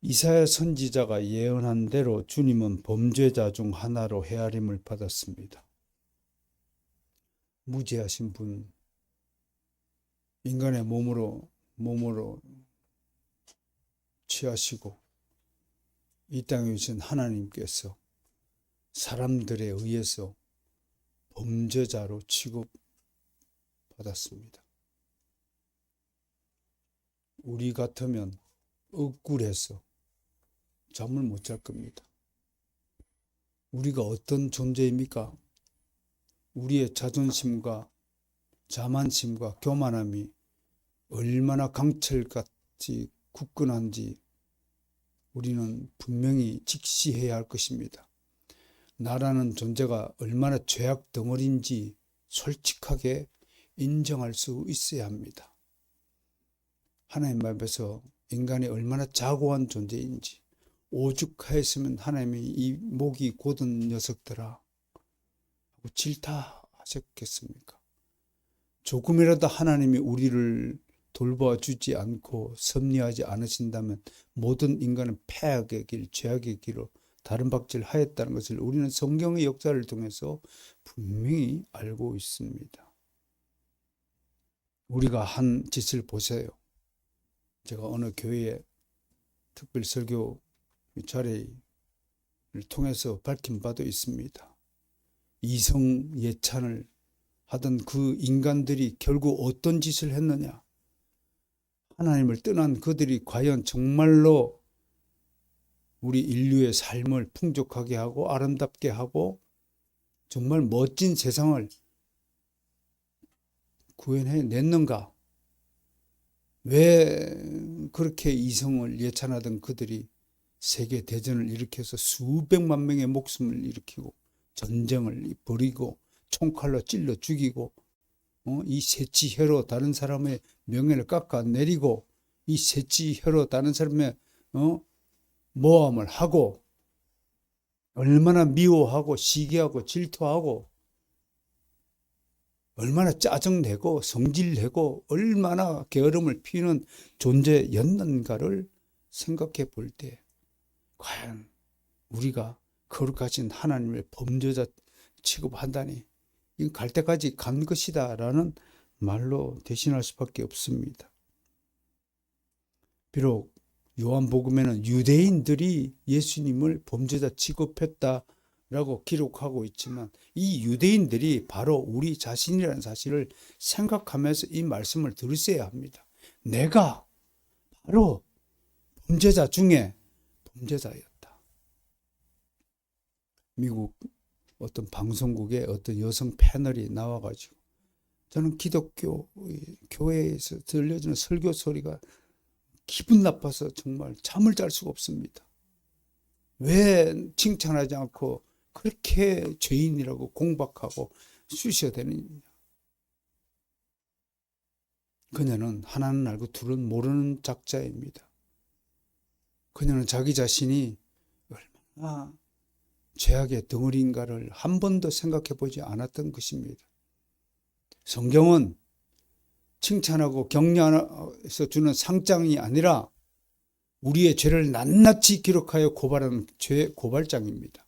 이사야 선지자가 예언한 대로 주님은 범죄자 중 하나로 헤아림을 받았습니다. 무죄하신 분, 인간의 몸으로 취하시고 이 땅에 오신 하나님께서 사람들에 의해서 범죄자로 취급받았습니다. 우리 같으면 억울해서 잠을 못 잘 겁니다. 우리가 어떤 존재입니까? 우리의 자존심과 자만심과 교만함이 얼마나 강철같이 굳건한지 우리는 분명히 직시해야 할 것입니다. 나라는 존재가 얼마나 죄악 덩어리인지 솔직하게 인정할 수 있어야 합니다. 하나님 앞에서 인간이 얼마나 자고한 존재인지 오죽하였으면 하나님이 이 목이 곧은 녀석들아 하고 질타하셨겠습니까? 조금이라도 하나님이 우리를 돌봐주지 않고 섭리하지 않으신다면 모든 인간은 패악의 길, 죄악의 길로 다른 박질하였다는 것을 우리는 성경의 역사를 통해서 분명히 알고 있습니다. 우리가 한 짓을 보세요. 제가 어느 교회에 특별 설교 자리를 통해서 밝힌 바도 있습니다. 이성 예찬을 하던 그 인간들이 결국 어떤 짓을 했느냐? 하나님을 떠난 그들이 과연 정말로 우리 인류의 삶을 풍족하게 하고 아름답게 하고 정말 멋진 세상을 구현해 냈는가? 왜 그렇게 이성을 예찬하던 그들이 세계 대전을 일으켜서 수백만 명의 목숨을 일으키고 전쟁을 벌이고 총칼로 찔러 죽이고 이 세치혀로 다른 사람의 명예를 깎아내리고 이 세치혀로 다른 사람의 모함을 하고 얼마나 미워하고 시기하고 질투하고 얼마나 짜증내고 성질내고 얼마나 게으름을 피우는 존재였는가를 생각해 볼 때 과연 우리가 거룩하신 하나님을 범죄자 취급한다니 이건 갈 때까지 간 것이다 라는 말로 대신할 수밖에 없습니다. 비록 요한복음에는 유대인들이 예수님을 범죄자 취급했다라고 기록하고 있지만 이 유대인들이 바로 우리 자신이라는 사실을 생각하면서 이 말씀을 들으셔야 합니다. 내가 바로 범죄자 중에 범죄자였다. 미국 어떤 방송국에 어떤 여성 패널이 나와가지고 저는 기독교 교회에서 들려주는 설교 소리가 기분 나빠서 정말 잠을 잘 수가 없습니다. 왜 칭찬하지 않고 그렇게 죄인이라고 공박하고 쑤셔대느냐. 그녀는 하나는 알고 둘은 모르는 작자입니다. 그녀는 자기 자신이 얼마나 죄악의 덩어리인가를 한 번도 생각해 보지 않았던 것입니다. 성경은 칭찬하고 격려해서 주는 상장이 아니라 우리의 죄를 낱낱이 기록하여 고발하는 죄 고발장입니다.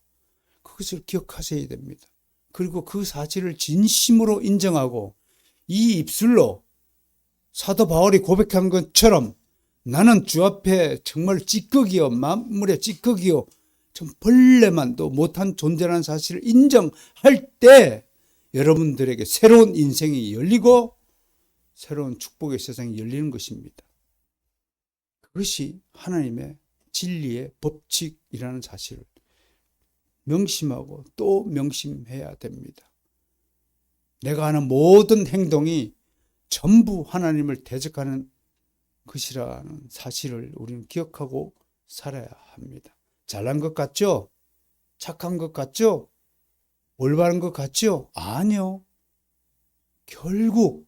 그것을 기억하셔야 됩니다. 그리고 그 사실을 진심으로 인정하고 이 입술로 사도 바울이 고백한 것처럼 나는 주 앞에 정말 찌꺼기요 만물의 찌꺼기요 좀 벌레만도 못한 존재라는 사실을 인정할 때 여러분들에게 새로운 인생이 열리고 새로운 축복의 세상이 열리는 것입니다. 그것이 하나님의 진리의 법칙이라는 사실을 명심하고 또 명심해야 됩니다. 내가 하는 모든 행동이 전부 하나님을 대적하는 것이라는 사실을 우리는 기억하고 살아야 합니다. 잘난 것 같죠? 착한 것 같죠? 올바른 것 같죠? 아니요. 결국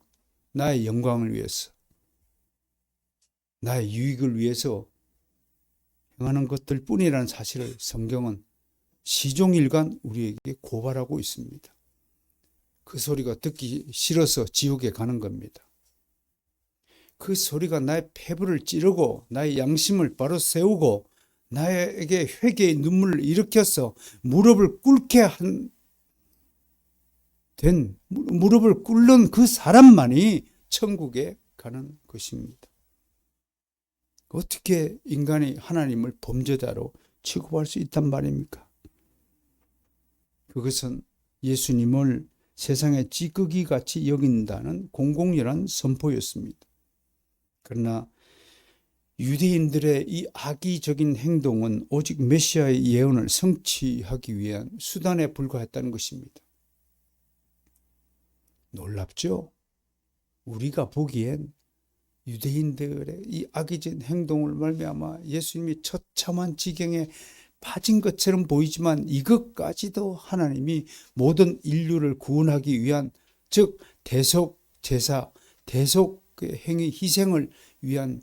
나의 영광을 위해서, 나의 유익을 위해서 행하는 것들 뿐이라는 사실을 성경은 시종일관 우리에게 고발하고 있습니다. 그 소리가 듣기 싫어서 지옥에 가는 겁니다. 그 소리가 나의 폐부를 찌르고 나의 양심을 바로 세우고 나에게 회개의 눈물을 일으켜서 무릎을 꿇게 무릎을 꿇는 그 사람만이 천국에 가는 것입니다. 어떻게 인간이 하나님을 범죄자로 취급할 수 있단 말입니까? 그것은 예수님을 세상의 찌꺼기 같이 여긴다는 공공연한 선포였습니다. 그러나 유대인들의 이 악의적인 행동은 오직 메시아의 예언을 성취하기 위한 수단에 불과했다는 것입니다. 놀랍죠? 우리가 보기엔 유대인들의 이 악의적인 행동을 말미암아 예수님이 처참한 지경에 빠진 것처럼 보이지만 이것까지도 하나님이 모든 인류를 구원하기 위한, 즉 대속 제사, 대속 행위 희생을 위한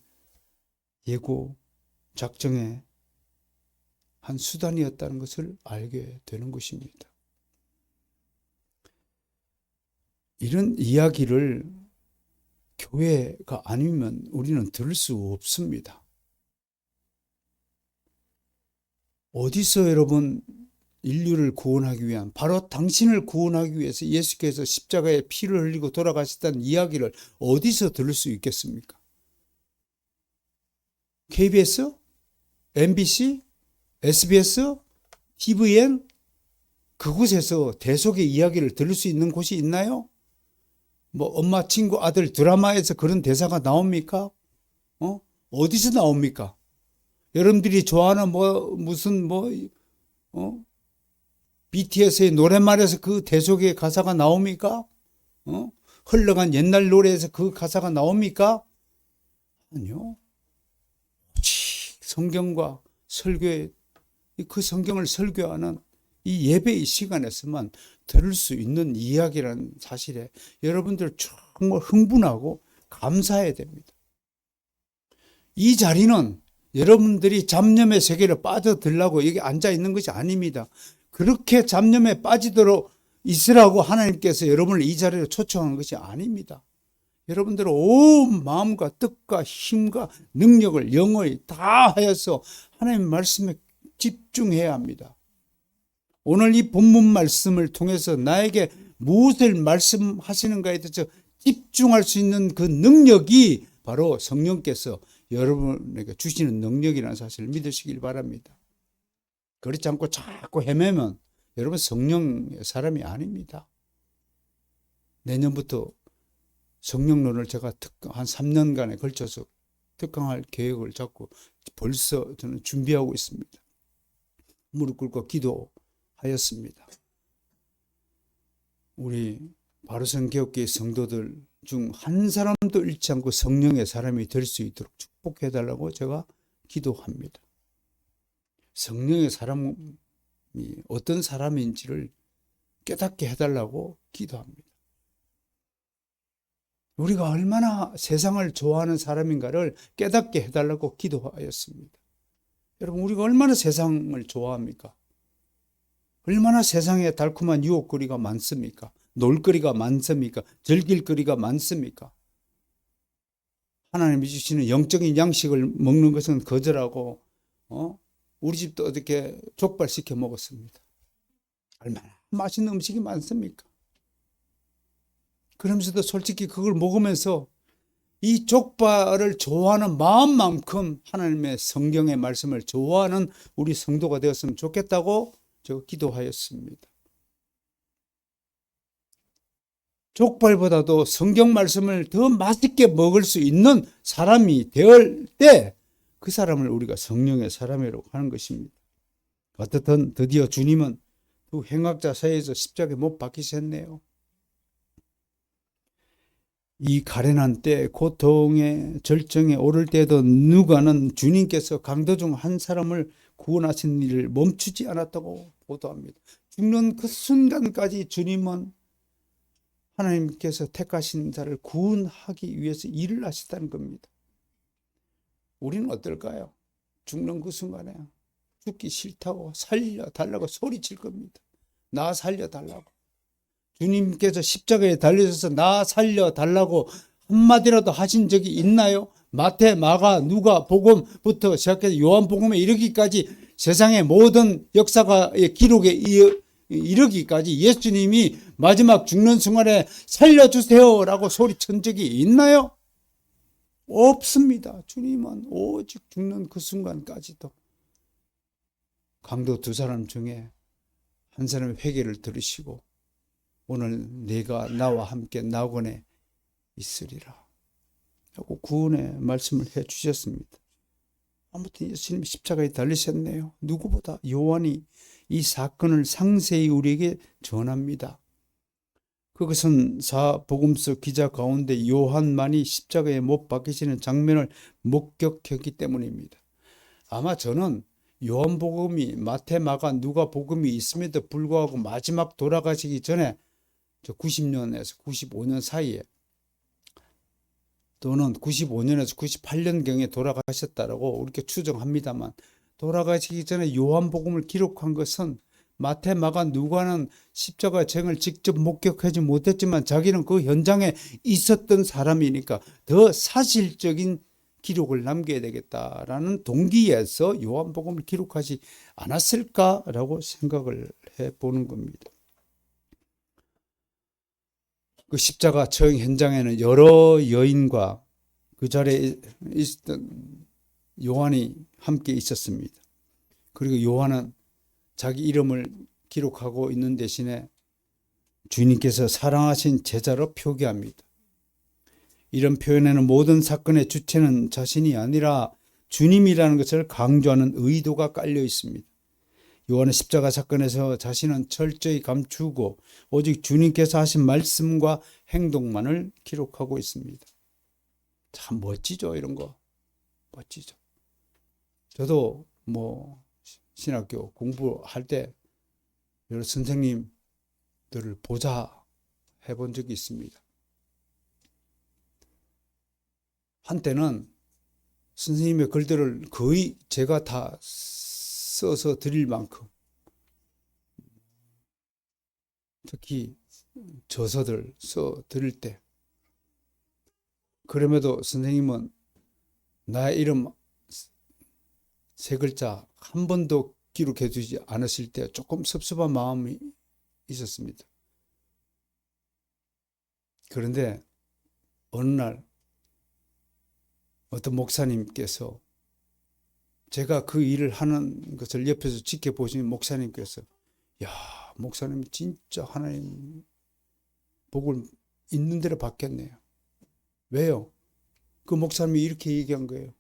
예고 작정의 한 수단이었다는 것을 알게 되는 것입니다. 이런 이야기를 교회가 아니면 우리는 들을 수 없습니다. 어디서 여러분 인류를 구원하기 위한, 바로 당신을 구원하기 위해서 예수께서 십자가에 피를 흘리고 돌아가셨다는 이야기를 어디서 들을 수 있겠습니까? KBS? MBC? SBS? TVN? 그곳에서 대속의 이야기를 들을 수 있는 곳이 있나요? 뭐 엄마, 친구, 아들 드라마에서 그런 대사가 나옵니까? 어디서 나옵니까? 여러분들이 좋아하는 BTS의 노랫말에서 그 대속의 가사가 나옵니까? 흘러간 옛날 노래에서 그 가사가 나옵니까? 아니요. 성경과 설교에, 그 성경을 설교하는 이 예배의 시간에서만 들을 수 있는 이야기라는 사실에 여러분들 정말 흥분하고 감사해야 됩니다. 이 자리는 여러분들이 잡념의 세계로 빠져들라고 여기 앉아 있는 것이 아닙니다. 그렇게 잡념에 빠지도록 있으라고 하나님께서 여러분을 이 자리로 초청한 것이 아닙니다. 여러분들은 온 마음과 뜻과 힘과 능력을 영원히 다 하여서 하나님의 말씀에 집중해야 합니다. 오늘 이 본문 말씀을 통해서 나에게 무엇을 말씀하시는가에 대해서 집중할 수 있는 그 능력이 바로 성령께서 여러분에게 주시는 능력이라는 사실을 믿으시길 바랍니다. 그렇지 않고 자꾸 헤매면 여러분 성령의 사람이 아닙니다. 내년부터 성령론을 제가 한 3년간에 걸쳐서 특강할 계획을 잡고 벌써 저는 준비하고 있습니다. 무릎 꿇고 기도하였습니다. 우리 바로선 개혁교회 성도들 중 한 사람도 잃지 않고 성령의 사람이 될 수 있도록 축복해달라고 제가 기도합니다. 성령의 사람이 어떤 사람인지를 깨닫게 해달라고 기도합니다. 우리가 얼마나 세상을 좋아하는 사람인가를 깨닫게 해달라고 기도하였습니다. 여러분, 우리가 얼마나 세상을 좋아합니까? 얼마나 세상에 달콤한 유혹거리가 많습니까? 놀거리가 많습니까? 즐길 거리가 많습니까? 하나님이 주시는 영적인 양식을 먹는 것은 거절하고 우리 집도 어떻게 족발시켜 먹었습니다. 얼마나 맛있는 음식이 많습니까? 그러면서도 솔직히 그걸 먹으면서 이 족발을 좋아하는 마음만큼 하나님의 성경의 말씀을 좋아하는 우리 성도가 되었으면 좋겠다고 제가 기도하였습니다. 족발보다도 성경 말씀을 더 맛있게 먹을 수 있는 사람이 될 때 그 사람을 우리가 성령의 사람이라고 하는 것입니다. 어떻든 드디어 주님은 그 행악자 사이에서 십자가에 못 박히셨네요. 이 가련한 때, 고통의 절정에 오를 때도 누가는 주님께서 강도 중 한 사람을 구원하신 일을 멈추지 않았다고 보도합니다. 죽는 그 순간까지 주님은 하나님께서 택하신 자를 구원하기 위해서 일을 하셨다는 겁니다. 우리는 어떨까요? 죽는 그 순간에 죽기 싫다고 살려달라고 소리칠 겁니다. 나 살려달라고. 주님께서 십자가에 달려져서 나 살려달라고 한마디라도 하신 적이 있나요? 마태, 마가, 누가, 복음부터 시작해서 요한복음에 이르기까지 세상의 모든 역사가의 기록에 이르기까지 예수님이 마지막 죽는 순간에 살려주세요라고 소리친 적이 있나요? 없습니다. 주님은 오직 죽는 그 순간까지도 강도 두 사람 중에 한 사람의 회개를 들으시고 오늘 네가 나와 함께 낙원에 있으리라 하고 구원의 말씀을 해주셨습니다. 아무튼 예수님이 십자가에 달리셨네요. 누구보다 요한이 이 사건을 상세히 우리에게 전합니다. 그것은 사복음서 기자 가운데 요한만이 십자가에 못 박히시는 장면을 목격했기 때문입니다. 아마 저는 요한복음이 마태, 마가, 누가 복음이 있음에도 불구하고 마지막 돌아가시기 전에 90년에서 95년 사이에 또는 95년에서 98년경에 돌아가셨다라고 이렇게 추정합니다만 돌아가시기 전에 요한복음을 기록한 것은 마태, 마가, 누가는 십자가 생을 직접 목격하지 못했지만 자기는 그 현장에 있었던 사람이니까 더 사실적인 기록을 남겨야 되겠다라는 동기에서 요한복음을 기록하지 않았을까라고 생각을 해보는 겁니다. 그 십자가 처형 현장에는 여러 여인과 그 자리에 있었던 요한이 함께 있었습니다. 그리고 요한은 자기 이름을 기록하고 있는 대신에 주님께서 사랑하신 제자로 표기합니다. 이런 표현에는 모든 사건의 주체는 자신이 아니라 주님이라는 것을 강조하는 의도가 깔려 있습니다. 요한은 십자가 사건에서 자신은 철저히 감추고 오직 주님께서 하신 말씀과 행동만을 기록하고 있습니다. 참 멋지죠, 이런 거. 멋지죠. 저도 신학교 공부할 때 여러 선생님들을 보좌 해본 적이 있습니다. 한때는 선생님의 글들을 거의 제가 다 써서 드릴 만큼 특히 저서들 써 드릴 때 그럼에도 선생님은 나의 이름 세 글자 한 번도 기록해 주지 않으실 때 조금 섭섭한 마음이 있었습니다. 그런데 어느 날 어떤 목사님께서 제가 그 일을 하는 것을 옆에서 지켜보신 목사님께서 야, 목사님 진짜 하나님 복을 있는 대로 받겠네요. 왜요? 그 목사님이 이렇게 얘기한 거예요.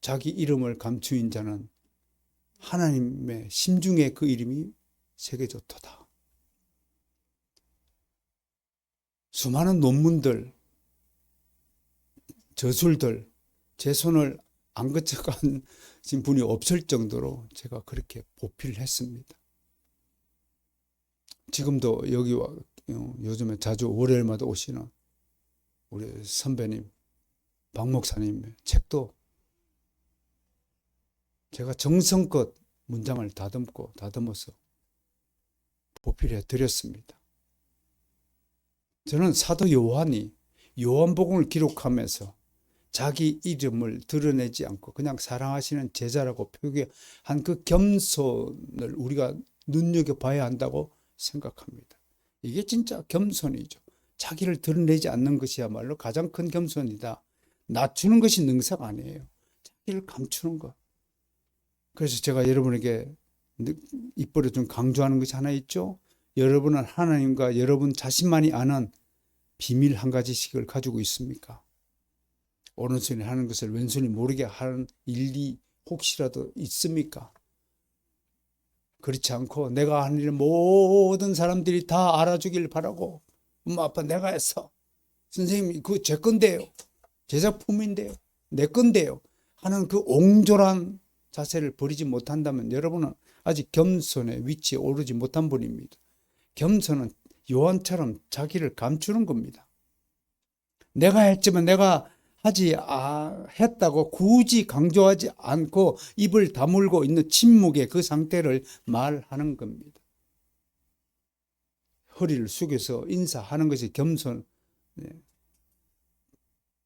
자기 이름을 감추인 자는 하나님의 심중에 그 이름이 새겨졌도다. 수많은 논문들, 저술들, 제 손을 안 거쳐간 분이 없을 정도로 제가 그렇게 보필을 했습니다. 지금도 여기 와 요즘에 자주 월요일마다 오시는 우리 선배님 박 목사님의 책도 제가 정성껏 문장을 다듬어서 보필해 드렸습니다. 저는 사도 요한이 요한복음을 기록하면서 자기 이름을 드러내지 않고 그냥 사랑하시는 제자라고 표기한 그 겸손을 우리가 눈여겨봐야 한다고 생각합니다. 이게 진짜 겸손이죠. 자기를 드러내지 않는 것이야말로 가장 큰 겸손이다. 낮추는 것이 능사가 아니에요. 자기를 감추는 것. 그래서 제가 여러분에게 입버려 좀 강조하는 것이 하나 있죠. 여러분은 하나님과 여러분 자신만이 아는 비밀 한 가지씩을 가지고 있습니까? 오른손이 하는 것을 왼손이 모르게 하는 일이 혹시라도 있습니까? 그렇지 않고 내가 하는 일 모든 사람들이 다 알아주길 바라고 엄마 아빠 내가 했어. 선생님이 그거 제 건데요. 제 작품인데요. 내 건데요. 하는 그 옹졸한 자세를 버리지 못한다면 여러분은 아직 겸손의 위치에 오르지 못한 분입니다. 겸손은 요한처럼 자기를 감추는 겁니다. 내가 했지만 내가 했다고 굳이 강조하지 않고 입을 다물고 있는 침묵의 그 상태를 말하는 겁니다. 허리를 숙여서 인사하는 것이 겸손,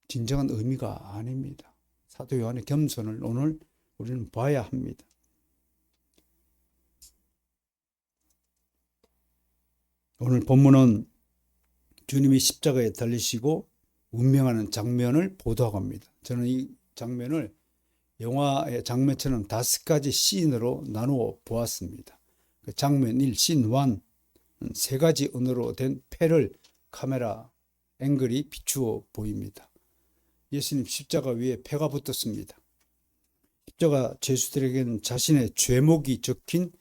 진정한 의미가 아닙니다. 사도 요한의 겸손을 오늘 우리는 봐야 합니다. 오늘 본문은 주님이 십자가에 달리시고 운명하는 장면을 보도하고 합니다. 저는 이 장면을 영화의 장면처럼 5가지 씬으로 나누어 보았습니다. 장면 1, 씬 1, 3가지 은으로 된 패를 카메라 앵글이 비추어 보입니다. 예수님 십자가 위에 패가 붙었습니다. 십자가 죄수들에게는 자신의 죄목이 적힌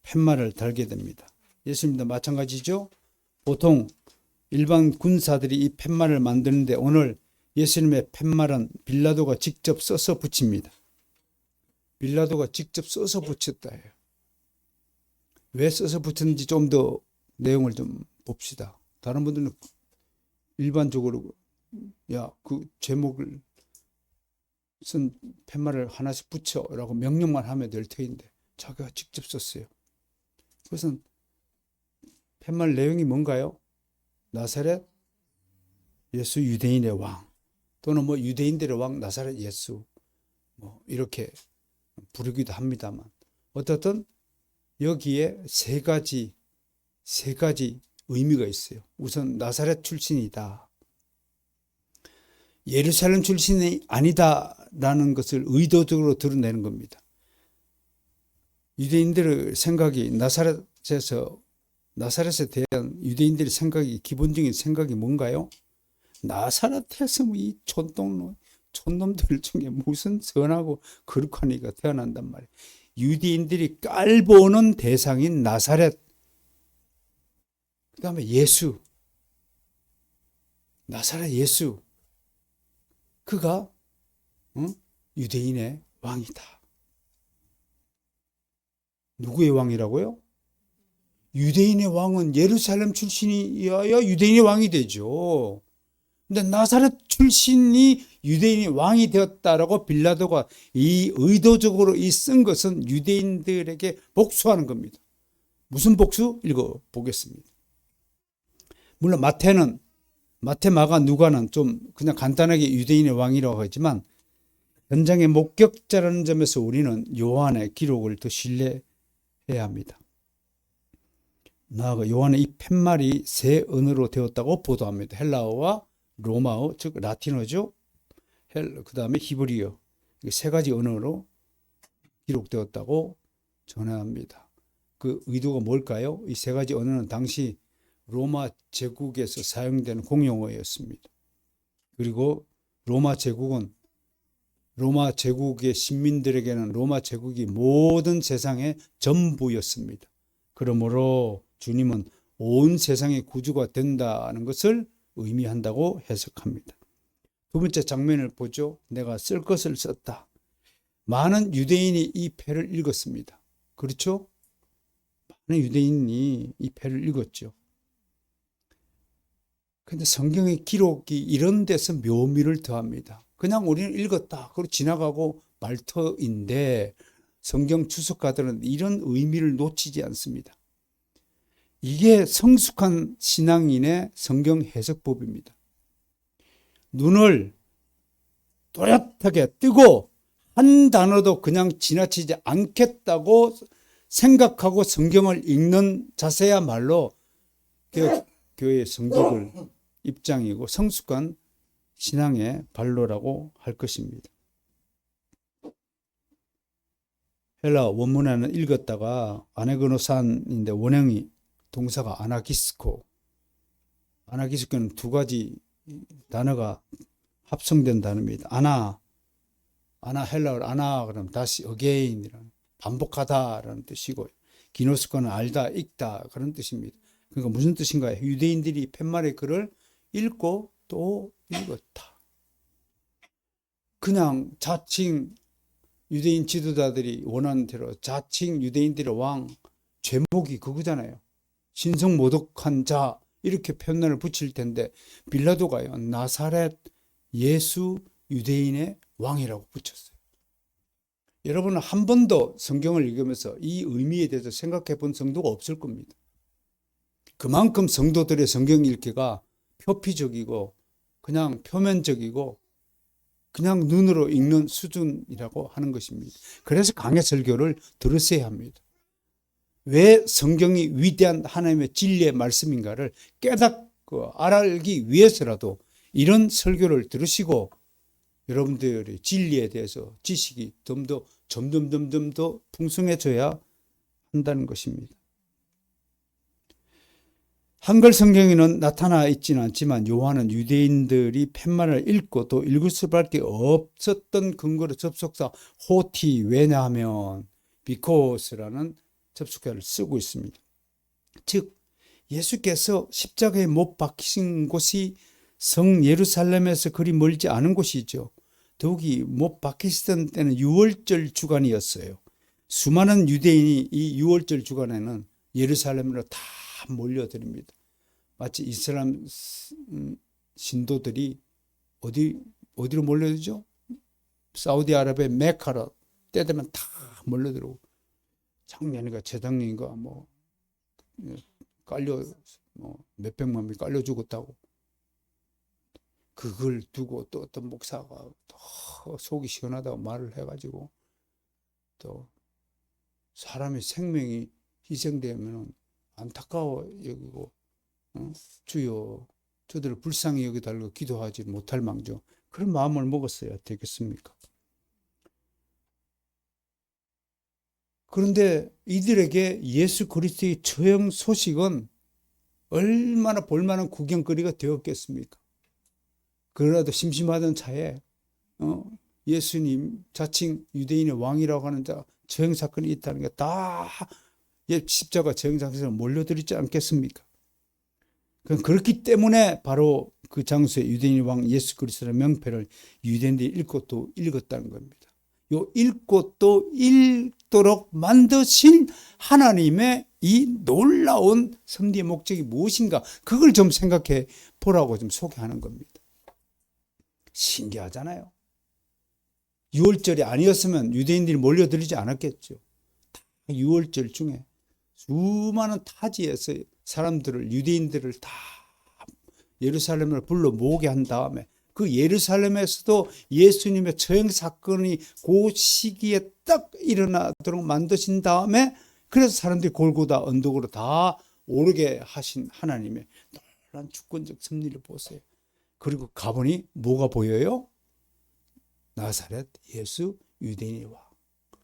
팻말을 달게 됩니다. 예수님도 마찬가지죠. 보통 일반 군사들이 이 팻말을 만드는데 오늘 예수님의 팻말은 빌라도가 직접 써서 붙입니다. 빌라도가 직접 써서 붙였다 해요. 왜 써서 붙였는지 좀 더 내용을 좀 봅시다. 다른 분들은 일반적으로 그 제목을 쓴 팻말을 하나씩 붙여라고 명령만 하면 될 터인데 자기가 직접 썼어요. 그것은 팻말 내용이 뭔가요? 나사렛 예수 유대인의 왕, 또는 뭐 유대인들의 왕 나사렛 예수, 뭐 이렇게 부르기도 합니다만, 어떻든 여기에 세 가지 의미가 있어요. 우선 나사렛 출신이다, 예루살렘 출신이 아니다라는 것을 의도적으로 드러내는 겁니다. 유대인들의 생각이 나사렛에 대한 유대인들의 생각이, 기본적인 생각이 뭔가요? 나사렛에서 이 촌놈들 중에 무슨 선하고 거룩한 이가 태어난단 말이에요. 유대인들이 깔보는 대상인 나사렛, 그 다음에 예수, 나사렛 예수, 그가 유대인의 왕이다. 누구의 왕이라고요? 유대인의 왕은 예루살렘 출신이어야 유대인의 왕이 되죠. 근데 나사렛 출신이 유대인의 왕이 되었다라고 빌라도가 이 의도적으로 쓴 것은 유대인들에게 복수하는 겁니다. 무슨 복수? 읽어보겠습니다. 물론 마태, 마가, 누가는 좀 그냥 간단하게 유대인의 왕이라고 하지만 현장의 목격자라는 점에서 우리는 요한의 기록을 더 신뢰해야 합니다. 나아가 요한의 이 팻말이 세 언어로 되었다고 보도합니다. 헬라어와 로마어, 즉 라틴어죠. 그 다음에 히브리어, 세 가지 언어로 기록되었다고 전합니다. 그 의도가 뭘까요? 이 세 가지 언어는 당시 로마 제국에서 사용되는 공용어였습니다. 그리고 로마 제국의 시민들에게는 로마 제국이 모든 세상의 전부였습니다. 그러므로 주님은 온 세상의 구주가 된다는 것을 의미한다고 해석합니다. 두 번째 장면을 보죠. 내가 쓸 것을 썼다. 많은 유대인이 이 패를 읽었습니다. 그렇죠? 많은 유대인이 이 패를 읽었죠. 근데 성경의 기록이 이런 데서 묘미를 더합니다. 그냥 우리는 읽었다, 그리고 지나가고 말터인데 성경 주석가들은 이런 의미를 놓치지 않습니다. 이게 성숙한 신앙인의 성경 해석법입니다. 눈을 또렷하게 뜨고 한 단어도 그냥 지나치지 않겠다고 생각하고 성경을 읽는 자세야말로 교회의 성격을 입장이고 성숙한 신앙의 발로라고 할 것입니다. 헬라 원문에는 읽었다가 아네그노산인데 원형이 동사가 아나기스코는 두 가지 단어가 합성된 단어입니다. 아나 헬라어로 아나 그러면 다시 again이라는 반복하다라는 뜻이고, 기노스코는 알다, 읽다 그런 뜻입니다. 그러니까 무슨 뜻인가요? 유대인들이 팻말의 글을 읽고 또 읽었다. 그냥 자칭 유대인 지도자들이 원하는 대로 자칭 유대인들의 왕, 제목이 그거잖아요. 신성모독한 자, 이렇게 팻말을 붙일 텐데 빌라도가요, 나사렛 예수 유대인의 왕이라고 붙였어요. 여러분은 한 번도 성경을 읽으면서 이 의미에 대해서 생각해 본 성도가 없을 겁니다. 그만큼 성도들의 성경 읽기가 표피적이고 그냥 표면적이고 그냥 눈으로 읽는 수준이라고 하는 것입니다. 그래서 강해 설교를 들으셔야 합니다. 왜 성경이 위대한 하나님의 진리의 말씀인가를 깨닫고 알기 위해서라도 이런 설교를 들으시고 여러분들의 진리에 대해서 지식이 점점 더 풍성해져야 한다는 것입니다. 한글 성경에는 나타나 있지는 않지만 요한은 유대인들이 팻말을 읽고 또 읽을 수밖에 없었던 근거로 접속사 호티, 왜냐하면 because라는 접속사를 쓰고 있습니다. 즉 예수께서 십자가에 못 박히신 곳이 성 예루살렘에서 그리 멀지 않은 곳이죠. 더욱이 못 박히시던 때는 유월절 주간이었어요. 수많은 유대인이 이 유월절 주간에는 예루살렘으로 다 몰려드립니다. 마치 이슬람 신도들이 어디로 몰려들죠? 사우디아라비아 메카로 때 되면 다 몰려들고 작년인가 재작년인가 깔려 몇백만 명이 깔려 죽었다고. 그걸 두고 또 어떤 목사가 더 속이 시원하다고 말을 해가지고 또 사람의 생명이 희생되면 안타까워 여기고 주여 저들을 불쌍히 여기달라고 기도하지 못할 망정 그런 마음을 먹었어야 되겠습니까? 그런데 이들에게 예수 그리스도의 처형 소식은 얼마나 볼만한 구경거리가 되었겠습니까? 그러나도 심심하던 차에 예수님 자칭 유대인의 왕이라고 하는 자 처형 사건이 있다는 게 다 십자가 처형 장소에 몰려들지 않겠습니까? 그렇기 때문에 바로 그 장소에 유대인의 왕 예수 그리스도의 명패를 유대인들이 읽고 또 읽었다는 겁니다. 요 읽고 또 읽도록 만드신 하나님의 이 놀라운 섭리의 목적이 무엇인가 그걸 좀 생각해 보라고 좀 소개하는 겁니다. 신기하잖아요. 6월절이 아니었으면 유대인들이 몰려들지 않았겠죠. 6월절 중에 수많은 타지에서 사람들을 유대인들을 다 예루살렘을 불러 모으게 한 다음에 그 예루살렘에서도 예수님의 처형 사건이 그 시기에 딱 일어나도록 만드신 다음에 그래서 사람들이 골고다 언덕으로 다 오르게 하신 하나님의 놀라운 주권적 섭리를 보세요. 그리고 가보니 뭐가 보여요? 나사렛 예수 유대인의 왕.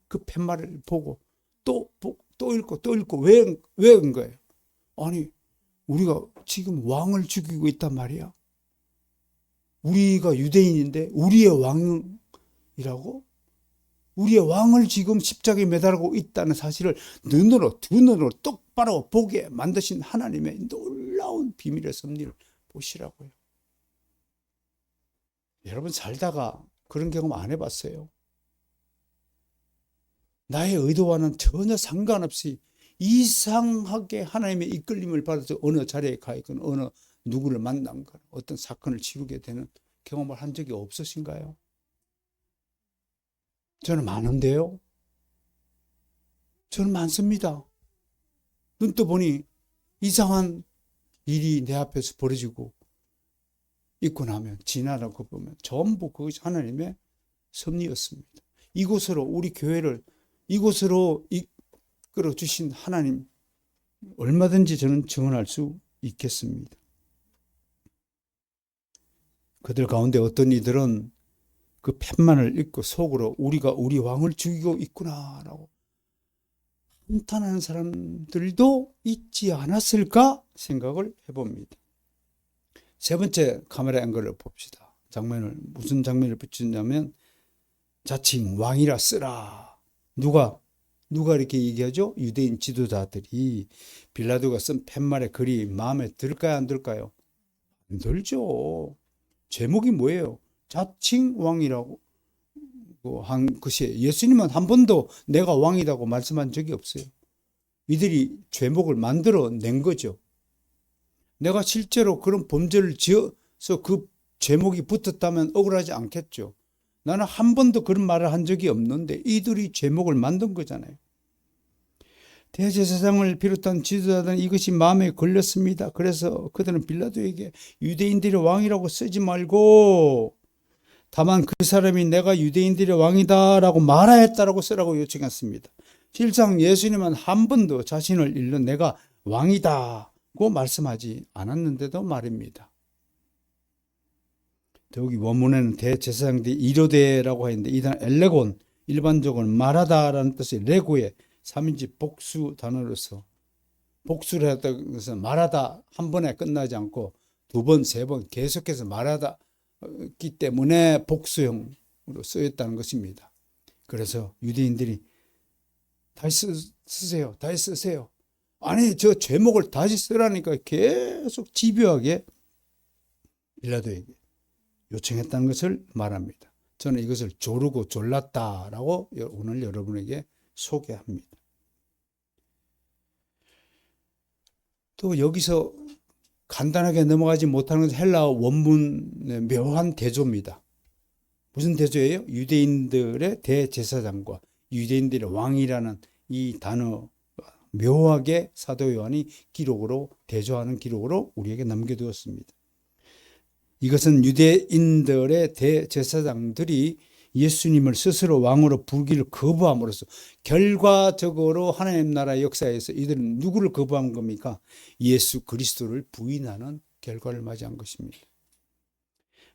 그 팻말을 보고 또 읽고 왜 은 거예요? 아니 우리가 지금 왕을 죽이고 있단 말이야. 우리가 유대인인데 우리의 왕이라고? 우리의 왕을 지금 십자가에 매달고 있다는 사실을 두 눈으로 똑바로 보게 만드신 하나님의 놀라운 비밀의 섭리를 보시라고요. 여러분 살다가 그런 경험 안 해봤어요? 나의 의도와는 전혀 상관없이 이상하게 하나님의 이끌림을 받아서 어느 자리에 가 있건 어느 누구를 만난 건 어떤 사건을 치르게 되는 경험을 한 적이 없으신가요? 저는 많은데요. 저는 많습니다. 눈 떠 보니 이상한 일이 내 앞에서 벌어지고 있고 나면 지나라고 보면 전부 그것이 하나님의 섭리였습니다. 이곳으로 우리 교회를 이곳으로 이끌어 주신 하나님 얼마든지 저는 증언할 수 있겠습니다. 그들 가운데 어떤 이들은 그 팻말을 읽고 속으로 우리가 우리 왕을 죽이고 있구나라고 한탄하는 사람들도 있지 않았을까 생각을 해봅니다. 세 번째 카메라 앵글을 봅시다. 장면을 무슨 장면을 붙이냐면 자칭 왕이라 쓰라. 누가 이렇게 얘기하죠? 유대인 지도자들이 빌라도가 쓴 팻말의 글이 마음에 들까요? 안 들까요? 안 들죠. 제목이 뭐예요? 자칭 왕이라고 한 것이 예수님은 한 번도 내가 왕이라고 말씀한 적이 없어요. 이들이 제목을 만들어 낸 거죠. 내가 실제로 그런 범죄를 지어서 그 제목이 붙었다면 억울하지 않겠죠. 나는 한 번도 그런 말을 한 적이 없는데 이들이 제목을 만든 거잖아요. 대제사장을 비롯한 지도자들은 이것이 마음에 걸렸습니다. 그래서 그들은 빌라도에게 유대인들이 왕이라고 쓰지 말고 다만 그 사람이 내가 유대인들의 왕이다라고 말하였다라고 쓰라고 요청했습니다. 실상 예수님은 한 번도 자신을 일러 내가 왕이다고 말씀하지 않았는데도 말입니다. 더욱이 원문에는 대제사장들이 이르되라고 하는데 이 단어 엘레곤, 일반적으로 말하다라는 뜻의 레고의 3인칭 복수 단어로서 복수를 했다는 것은 말하다 한 번에 끝나지 않고 두 번, 세 번 계속해서 말하다기 때문에 복수형으로 쓰였다는 것입니다. 그래서 유대인들이 다시 쓰세요. 다시 쓰세요. 아니 저 제목을 다시 쓰라니까 계속 집요하게 빌라도에게 요청했다는 것을 말합니다. 저는 이것을 조르고 졸랐다라고 오늘 여러분에게 소개합니다. 또 여기서 간단하게 넘어가지 못하는 것은 헬라어 원문의 묘한 대조입니다. 무슨 대조예요? 유대인들의 대제사장과 유대인들의 왕이라는 이 단어 묘하게 사도 요한이 기록으로 대조하는 기록으로 우리에게 남겨두었습니다. 이것은 유대인들의 대제사장들이 예수님을 스스로 왕으로 부르기를 거부함으로써 결과적으로 하나님 나라의 역사에서 이들은 누구를 거부한 겁니까? 예수 그리스도를 부인하는 결과를 맞이한 것입니다.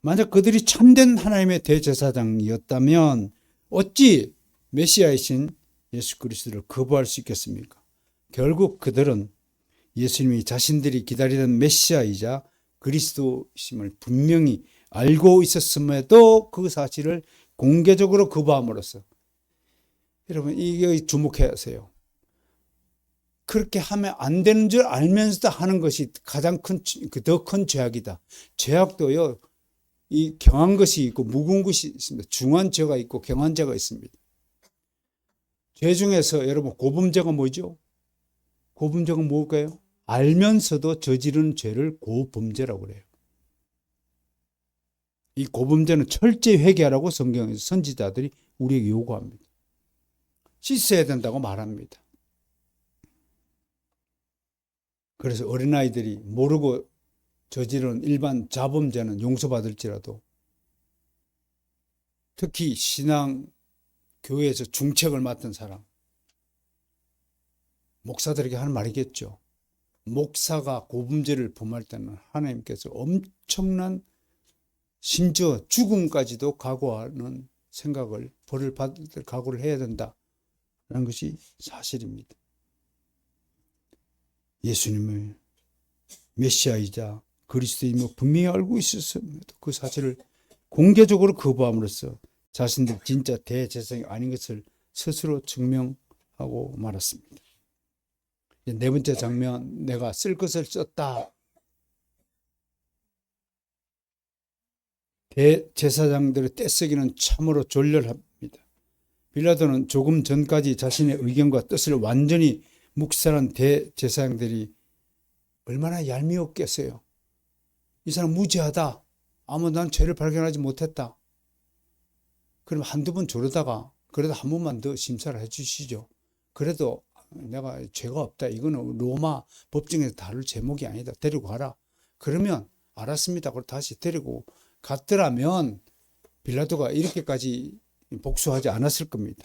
만약 그들이 참된 하나님의 대제사장이었다면 어찌 메시아이신 예수 그리스도를 거부할 수 있겠습니까? 결국 그들은 예수님이 자신들이 기다리던 메시아이자 그리스도심을 분명히 알고 있었음에도 그 사실을 공개적으로 거부함으로써 여러분 이게 주목해야 하세요. 그렇게 하면 안 되는 줄 알면서도 하는 것이 가장 더 큰 죄악이다. 죄악도요, 이 경한 것이 있고 무거운 것이 있습니다. 중한 죄가 있고 경한 죄가 있습니다. 죄 중에서 여러분 고범죄가 뭐죠? 고범죄가 뭘까요? 알면서도 저지른 죄를 고범죄라고 그래요. 이 고범죄는 철저히 회개하라고 성경에서 선지자들이 우리에게 요구합니다. 씻어야 된다고 말합니다. 그래서 어린아이들이 모르고 저지른 일반 자범죄는 용서받을지라도 특히 신앙 교회에서 중책을 맡은 사람, 목사들에게 하는 말이겠죠. 목사가 고범죄를 범할 때는 하나님께서 엄청난 심지어 죽음까지도 각오하는 생각을 벌을 받을 각오를 해야 된다는 것이 사실입니다. 예수님을 메시아이자 그리스도임을 분명히 알고 있었음에도 그 사실을 공개적으로 거부함으로써 자신들 진짜 대제사장이 아닌 것을 스스로 증명하고 말았습니다. 네 번째 장면, 내가 쓸 것을 썼다. 대제사장들의 떼쓰기는 참으로 졸렬합니다. 빌라도는 조금 전까지 자신의 의견과 뜻을 완전히 묵살한 대제사장들이 얼마나 얄미웠겠어요. 이 사람 무죄하다. 아무 난 죄를 발견하지 못했다. 그럼 한두 번 조르다가 그래도 한 번만 더 심사를 해 주시죠. 그래도 내가 죄가 없다. 이거는 로마 법정에서 다룰 제목이 아니다. 데리고 가라. 그러면 알았습니다. 그걸 다시 데리고 갔더라면 빌라도가 이렇게까지 복수하지 않았을 겁니다.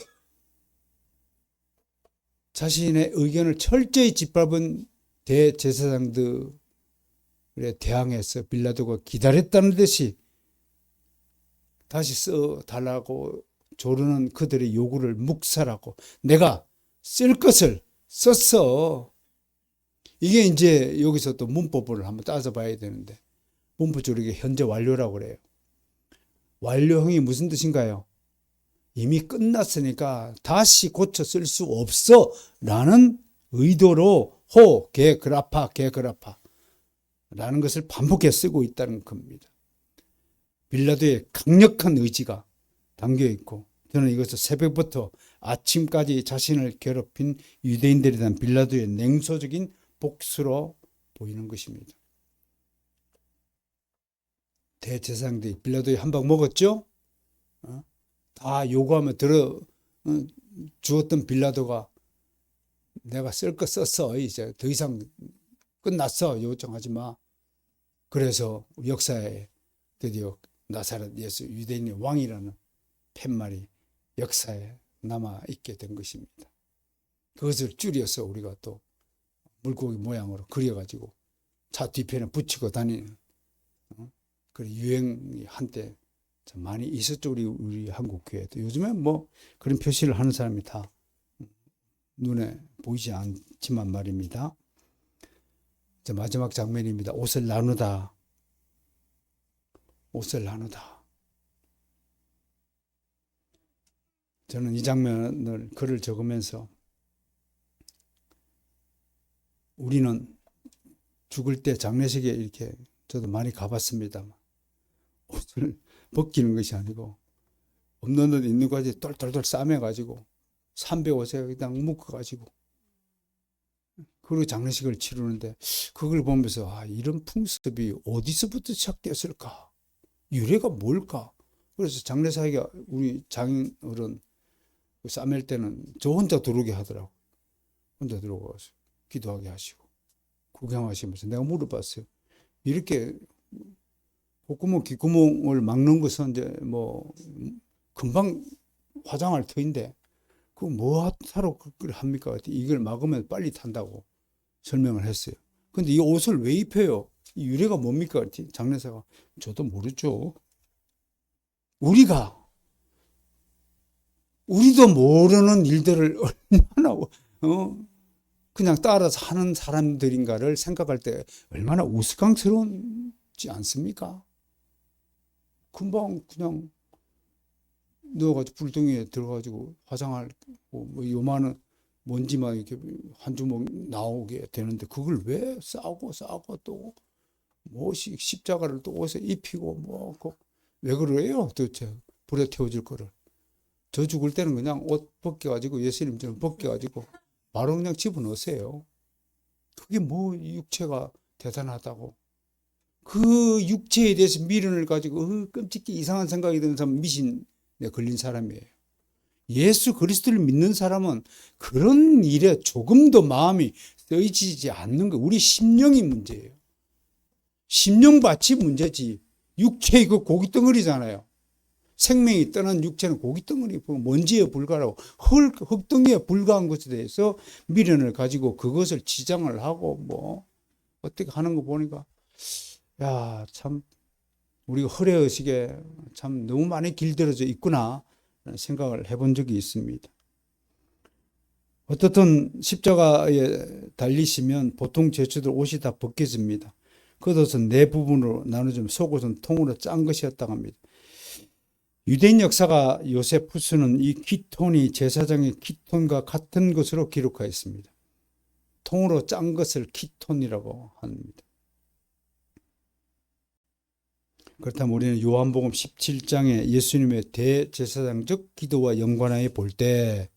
자신의 의견을 철저히 짓밟은 대제사장들에 대항해서 빌라도가 기다렸다는 듯이 다시 써달라고 조르는 그들의 요구를 묵살하고 내가 쓸 것을 썼어. 이게 이제 여기서 또 문법을 한번 따져봐야 되는데 문법적으로 이게 현재 완료라고 그래요. 완료형이 무슨 뜻인가요? 이미 끝났으니까 다시 고쳐 쓸 수 없어 라는 의도로 호, 게, 그라파, 게, 그라파 라는 것을 반복해 쓰고 있다는 겁니다. 빌라도의 강력한 의지가 담겨 있고 저는 이것을 새벽부터 아침까지 자신을 괴롭힌 유대인들에 대한 빌라도의 냉소적인 복수로 보이는 것입니다. 대제사장들이 빌라도에 한 방 먹었죠? 다 요구하면 들어 주었던 빌라도가 내가 쓸 거 썼어. 이제 더 이상 끝났어. 요청하지 마. 그래서 역사에 드디어 나사렛 예수 유대인의 왕이라는 팻말이 역사에 남아 있게 된 것입니다. 그것을 줄여서 우리가 또 물고기 모양으로 그려가지고 차 뒤편에 붙이고 다니는 그 유행이 한때 참 많이 있었죠. 우리 한국 교회도. 요즘엔 뭐 그런 표시를 하는 사람이 다 눈에 보이지 않지만 말입니다. 이제 마지막 장면입니다. 옷을 나누다. 옷을 나누다. 저는 이 장면을 글을 적으면서 우리는 죽을 때 장례식에 이렇게 저도 많이 가봤습니다만 옷을 벗기는 것이 아니고 없는 옷 있는 거지 똘똘똘 싸매가지고 300옷에 그냥 묶어가지고 그리고 장례식을 치르는데 그걸 보면서 이런 풍습이 어디서부터 시작되었을까? 유래가 뭘까? 그래서 장례사에게 우리 장인어른 싸맬 때는 저 혼자 들어오게 하더라고. 혼자 들어가서 기도하게 하시고 구경하시면서 내가 물어봤어요. 이렇게 콧구멍, 귓구멍을 막는 것은 이제 뭐 금방 화장할 터인데 그거 뭐 하러 그걸 합니까? 이걸 막으면 빨리 탄다고 설명을 했어요. 근데 이 옷을 왜 입혀요? 이 유래가 뭡니까? 장례사가 저도 모르죠. 우리도 모르는 일들을 얼마나 그냥 따라서 하는 사람들인가를 생각할 때 얼마나 우스꽝스러운지 않습니까? 금방 그냥 누워가지고 불덩이에 들어가지고 화장할 뭐 요만한 먼지만 이렇게 한 주먹 나오게 되는데 그걸 왜 싸고 또 뭐 십자가를 또 옷에 입히고 뭐 왜 그래요? 도대체 불에 태워질 거를. 저 죽을 때는 그냥 옷 벗겨가지고 예수님처럼 벗겨가지고 바로 그냥 집어넣으세요. 그게 뭐 육체가 대단하다고. 그 육체에 대해서 미련을 가지고 끔찍히 이상한 생각이 드는 사람은 미신에 걸린 사람이에요. 예수 그리스도를 믿는 사람은 그런 일에 조금도 마음이 쓰이지 않는 거. 우리 심령이 문제예요. 심령밭이 문제지. 육체 이거 고깃덩어리잖아요. 생명이 떠난 육체는 고깃덩어리, 먼지에 불과하고 흙덩이에 불과한 것에 대해서 미련을 가지고 그것을 지장을 하고 뭐 어떻게 하는 거 보니까 야, 참 우리가 허례의식에 참 너무 많이 길들여져 있구나 생각을 해본 적이 있습니다. 어떻든 십자가에 달리시면 보통 제주들 옷이 다 벗겨집니다. 그 옷은 네 부분으로 나눠지면 속옷은 통으로 짠 것이었다고 합니다. 유대인 역사가 요세푸스는 이 키톤이 제사장의 키톤과 같은 것으로 기록하였습니다. 통으로 짠 것을 키톤이라고 합니다. 그렇다면 우리는 요한복음 17장에 예수님의 대제사장적 기도와 연관하여 볼 때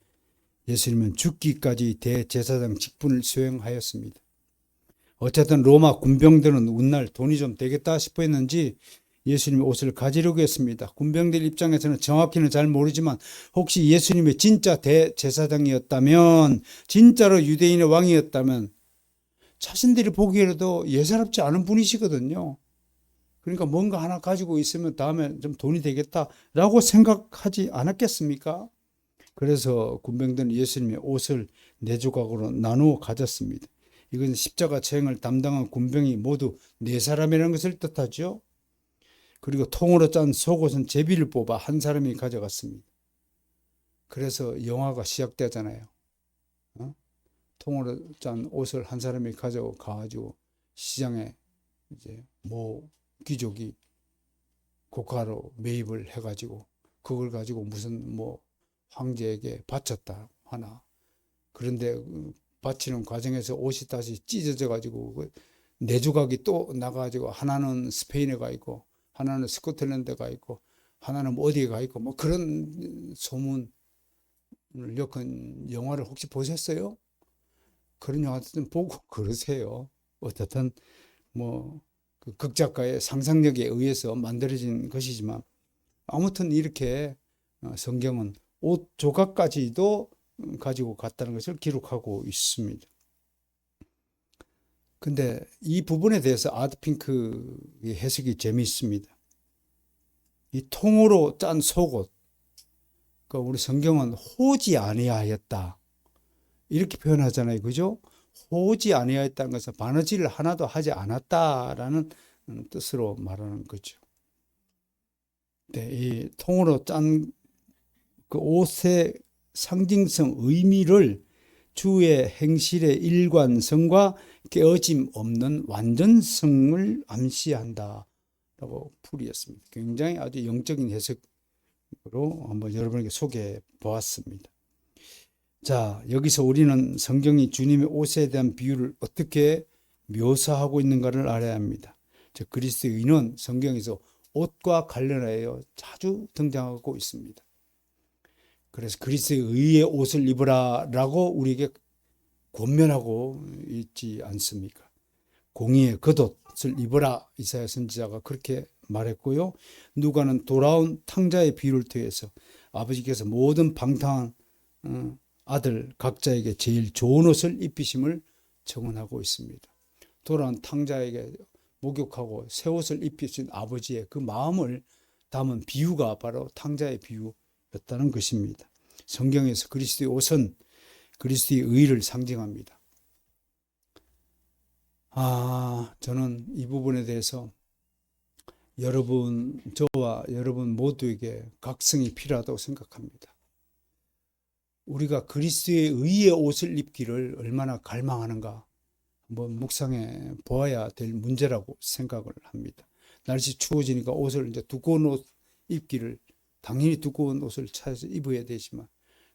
예수님은 죽기까지 대제사장 직분을 수행하였습니다. 어쨌든 로마 군병들은 훗날 돈이 좀 되겠다 싶어 했는지 예수님의 옷을 가지려고 했습니다. 군병들 입장에서는 정확히는 잘 모르지만 혹시 예수님의 진짜 대제사장이었다면, 진짜로 유대인의 왕이었다면 자신들이 보기에도 예사롭지 않은 분이시거든요. 그러니까 뭔가 하나 가지고 있으면 다음에 좀 돈이 되겠다라고 생각하지 않았겠습니까? 그래서 군병들은 예수님의 옷을 네 조각으로 나누어 가졌습니다. 이것은 십자가 처형을 담당한 군병이 모두 네 사람이라는 것을 뜻하죠. 그리고 통으로 짠 속옷은 제비를 뽑아 한 사람이 가져갔습니다. 그래서 영화가 시작되잖아요. 통으로 짠 옷을 한 사람이 가져가가지고 시장에 이제 모 귀족이 고가로 매입을 해가지고 그걸 가지고 무슨 뭐 황제에게 바쳤다 하나. 그런데 바치는 과정에서 옷이 다시 찢어져 가지고 네 조각이 또 나가지고 하나는 스페인에 가 있고 하나는 스코틀랜드에 가 있고 하나는 어디에 가 있고 뭐 그런 소문을 엮은 영화를 혹시 보셨어요? 그런 영화 좀 보고 그러세요. 어쨌든 뭐 그 극작가의 상상력에 의해서 만들어진 것이지만 아무튼 이렇게 성경은 옷 조각까지도 가지고 갔다는 것을 기록하고 있습니다. 근데 이 부분에 대해서 아드핑크의 해석이 재미있습니다. 이 통으로 짠 속옷, 그 우리 성경은 호지 아니하였다 이렇게 표현하잖아요, 그죠? 호지 아니하였다는 것은 바느질을 하나도 하지 않았다라는 뜻으로 말하는 거죠. 네, 이 통으로 짠 그 옷의 상징성 의미를 주의 행실의 일관성과 깨어짐 없는 완전성을 암시한다라고 풀이했습니다. 굉장히 아주 영적인 해석으로 한번 여러분에게 소개해 보았습니다. 자, 여기서 우리는 성경이 주님의 옷에 대한 비유를 어떻게 묘사하고 있는가를 알아야 합니다. 즉, 그리스도의 의는 성경에서 옷과 관련하여 자주 등장하고 있습니다. 그래서 그리스도의 의의 옷을 입으라라고 우리에게 권면하고 있지 않습니까? 공의의 겉옷을 입으라 이사야 선지자가 그렇게 말했고요. 누가는 돌아온 탕자의 비유를 통해서 아버지께서 모든 방탕한 아들 각자에게 제일 좋은 옷을 입히심을 증언하고 있습니다. 돌아온 탕자에게 목욕하고 새 옷을 입히신 아버지의 그 마음을 담은 비유가 바로 탕자의 비유였다는 것입니다. 성경에서 그리스도의 옷은 그리스도의 의를 상징합니다. 저는 이 부분에 대해서 저와 여러분 모두에게 각성이 필요하다고 생각합니다. 우리가 그리스도의 의의 옷을 입기를 얼마나 갈망하는가 한번 묵상해 보아야 될 문제라고 생각을 합니다. 날씨 추워지니까 옷을 이제 두꺼운 옷 입기를 당연히 두꺼운 옷을 찾아서 입어야 되지만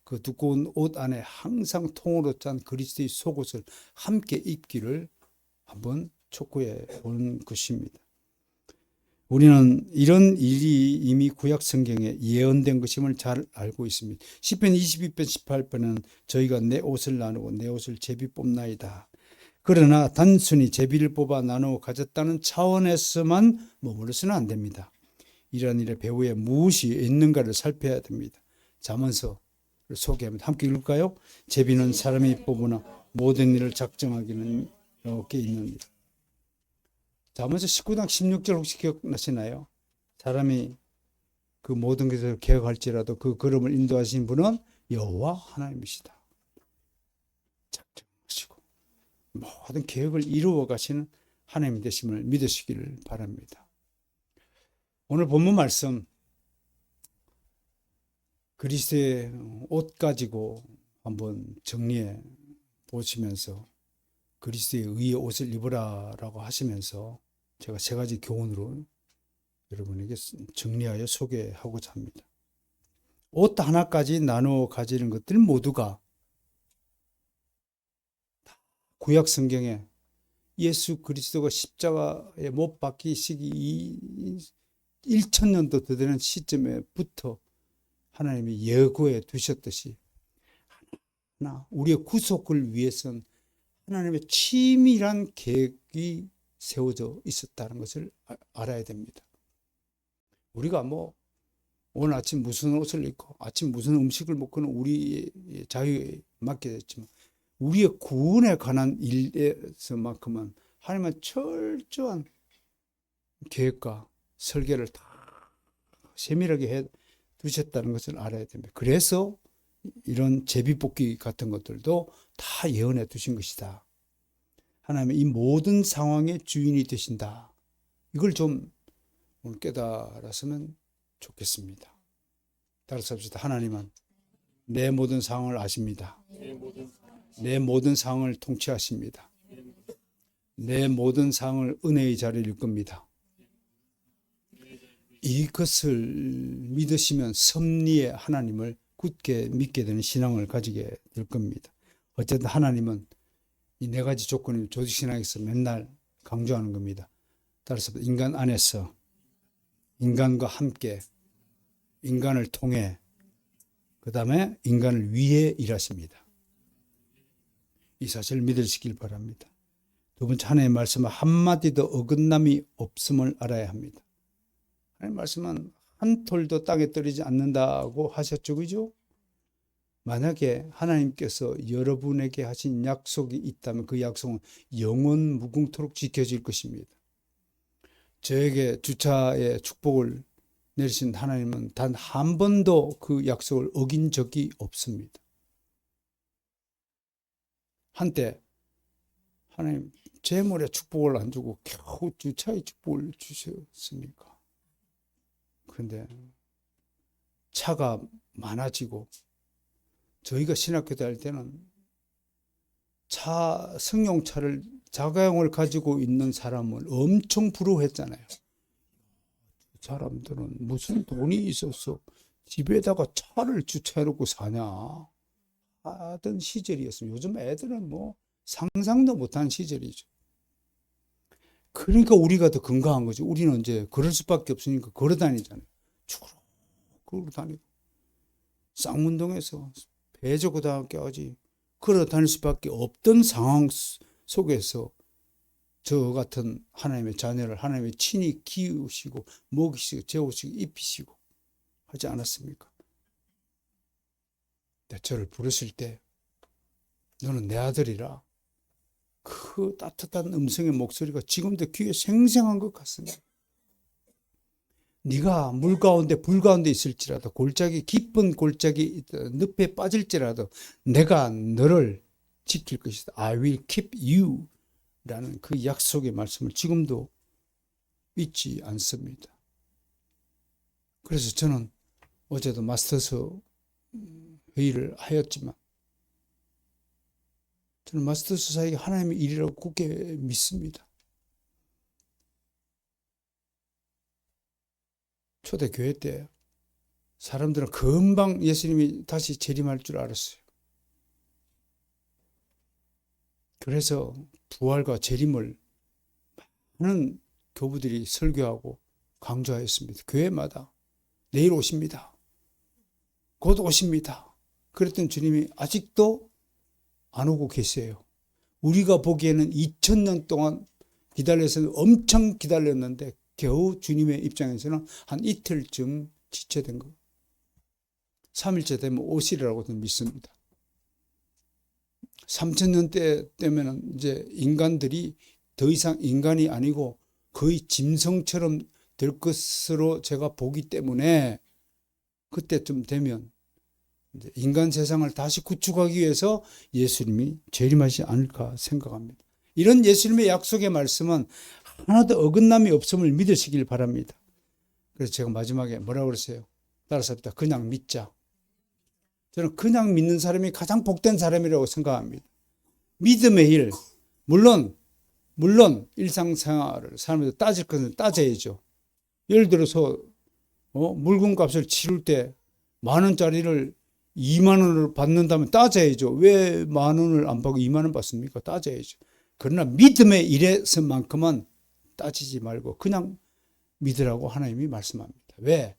그 두꺼운 옷 안에 항상 통으로 짠 그리스도의 속옷을 함께 입기를 한번 촉구해 보는 것입니다. 우리는 이런 일이 이미 구약 성경에 예언된 것임을 잘 알고 있습니다. 시편 22편 18편은 저희가 내 옷을 나누고 내 옷을 제비 뽑나이다. 그러나 단순히 제비를 뽑아 나누어 가졌다는 차원에서만 머물러서는 안 됩니다. 이러한 일의 배후에 무엇이 있는가를 살펴야 됩니다. 잠언서를 소개합니다. 함께 읽을까요? 제비는 사람이 뽑으나 모든 일을 작정하기는 어깨에 있느니라. 잠언서 19장 16절 혹시 기억나시나요? 사람이 그 모든 것을 계획할지라도 그 걸음을 인도하신 분은 여호와 하나님이시다. 작정하시고 모든 계획을 이루어 가시는 하나님 되심을 믿으시기를 바랍니다. 오늘 본문 말씀 그리스도의 옷 가지고 한번 정리해 보시면서 그리스도의 의의 옷을 입으라라고 하시면서 제가 세 가지 교훈으로 여러분에게 정리하여 소개하고자 합니다. 옷 하나까지 나누어 가지는 것들 모두가 구약 성경에 예수 그리스도가 십자가에 못 박히시기 1000년도 더 되는 시점에부터 하나님이 예고해 두셨듯이 우리의 구속을 위해서는 하나님의 치밀한 계획이 세워져 있었다는 것을 알아야 됩니다. 우리가 오늘 아침 무슨 옷을 입고 아침 무슨 음식을 먹고는 우리의 자유에 맡겨졌지만 우리의 구원에 관한 일에서만큼은 하나님은 철저한 계획과 설계를 다 세밀하게 해 두셨다는 것을 알아야 됩니다. 그래서 이런 제비뽑기 같은 것들도 다 예언해 두신 것이다. 하나님은 이 모든 상황의 주인이 되신다. 이걸 좀 오늘 깨달았으면 좋겠습니다. 따라서 합시다. 하나님은 내 모든 상황을 아십니다. 내 모든 상황을 통치하십니다. 내 모든 상황을 은혜의 자리를 겁니다. 이것을 믿으시면 섭리의 하나님을 굳게 믿게 되는 신앙을 가지게 될 겁니다. 어쨌든 하나님은 이 네 가지 조건을 조직신앙에서 맨날 강조하는 겁니다. 따라서 인간 안에서 인간과 함께 인간을 통해 그 다음에 인간을 위해 일하십니다. 이 사실을 믿으시길 바랍니다. 두 번째 하나님의 말씀은 한마디도 어긋남이 없음을 알아야 합니다. 하나님의 말씀은 한 톨도 땅에 떨어지지 않는다고 하셨죠. 그죠? 만약에 하나님께서 여러분에게 하신 약속이 있다면 그 약속은 영원 무궁토록 지켜질 것입니다. 저에게 주차의 축복을 내리신 하나님은 단 한 번도 그 약속을 어긴 적이 없습니다. 한때 하나님 재물의 축복을 안 주고 겨우 주차의 축복을 주셨습니까? 그런데 차가 많아지고 저희가 신학교 다닐 때는 승용차를 자가용을 가지고 있는 사람을 엄청 부러워했잖아요. 사람들은 무슨 돈이 있어서 집에다가 차를 주차해놓고 사냐 하던 시절이었습니다. 요즘 애들은 뭐 상상도 못한 시절이죠. 그러니까 우리가 더 건강한 거죠. 우리는 이제 걸을 수밖에 없으니까 걸어 다니잖아요. 축으로 걸어 다니고 쌍문동에서 배저고등학교까지 걸어 다닐 수밖에 없던 상황 속에서 저 같은 하나님의 자녀를 하나님의 친히 키우시고 먹이시고 재우시고 입히시고 하지 않았습니까? 저를 부르실 때 너는 내 아들이라 그 따뜻한 음성의 목소리가 지금도 귀에 생생한 것 같습니다. 네가 물 가운데 불 가운데 있을지라도 골짜기 깊은 골짜기 늪에 빠질지라도 내가 너를 지킬 것이다. I will keep you 라는 그 약속의 말씀을 지금도 잊지 않습니다. 그래서 저는 어제도 마스터스 회의를 하였지만 저는 마스터스 사역이 하나님의 일이라고 굳게 믿습니다. 초대교회 때 사람들은 금방 예수님이 다시 재림할 줄 알았어요. 그래서 부활과 재림을 많은 교부들이 설교하고 강조하였습니다. 교회마다 내일 오십니다. 곧 오십니다. 그랬던 주님이 아직도 안 오고 계세요. 우리가 보기에는 2000년 동안 기다려서 엄청 기다렸는데 겨우 주님의 입장에서는 한 이틀쯤 지체된 거. 3일째 되면 오시리라고 믿습니다. 3000년 때 되면 이제 인간들이 더 이상 인간이 아니고 거의 짐승처럼 될 것으로 제가 보기 때문에 그때쯤 되면 이제 인간 세상을 다시 구축하기 위해서 예수님이 재림하지 않을까 생각합니다. 이런 예수님의 약속의 말씀은 하나도 어긋남이 없음을 믿으시길 바랍니다. 그래서 제가 마지막에 뭐라고 그랬어요? 따라서 그냥 믿자. 저는 그냥 믿는 사람이 가장 복된 사람이라고 생각합니다. 믿음의 일, 물론 일상생활을 사람들이 따질 것은 따져야죠. 예를 들어서 물건값을 치를 때 10,000원짜리를 20,000원으로 받는다면 따져야죠. 왜 10,000원을 안 받고 20,000원 받습니까? 따져야죠. 그러나 믿음의 일에서만큼은 따지지 말고 그냥 믿으라고 하나님이 말씀합니다. 왜?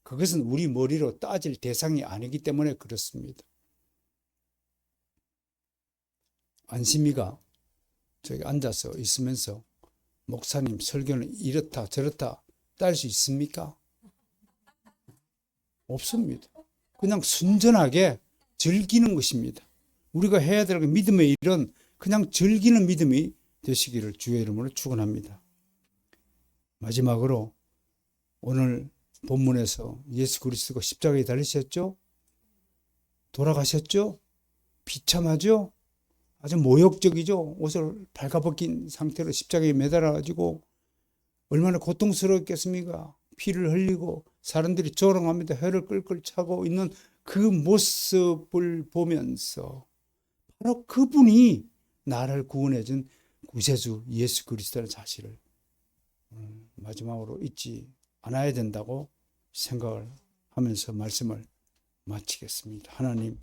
그것은 우리 머리로 따질 대상이 아니기 때문에 그렇습니다. 안심이가 저기 앉아서 있으면서 목사님 설교는 이렇다 저렇다 딸 수 있습니까? 없습니다. 그냥 순전하게 즐기는 것입니다. 우리가 해야 될 믿음의 일은 그냥 즐기는 믿음이 되시기를 주의 이름으로 축원합니다. 마지막으로 오늘 본문에서 예수 그리스도가 십자가에 달리셨죠? 돌아가셨죠? 비참하죠? 아주 모욕적이죠? 옷을 발가벗긴 상태로 십자가에 매달아가지고 얼마나 고통스러웠겠습니까? 피를 흘리고 사람들이 조롱합니다. 혀를 끌끌 차고 있는 그 모습을 보면서 바로 그분이 나를 구원해준 구세주 예수 그리스도라는 사실을 마지막으로 잊지 않아야 된다고 생각을 하면서 말씀을 마치겠습니다. 하나님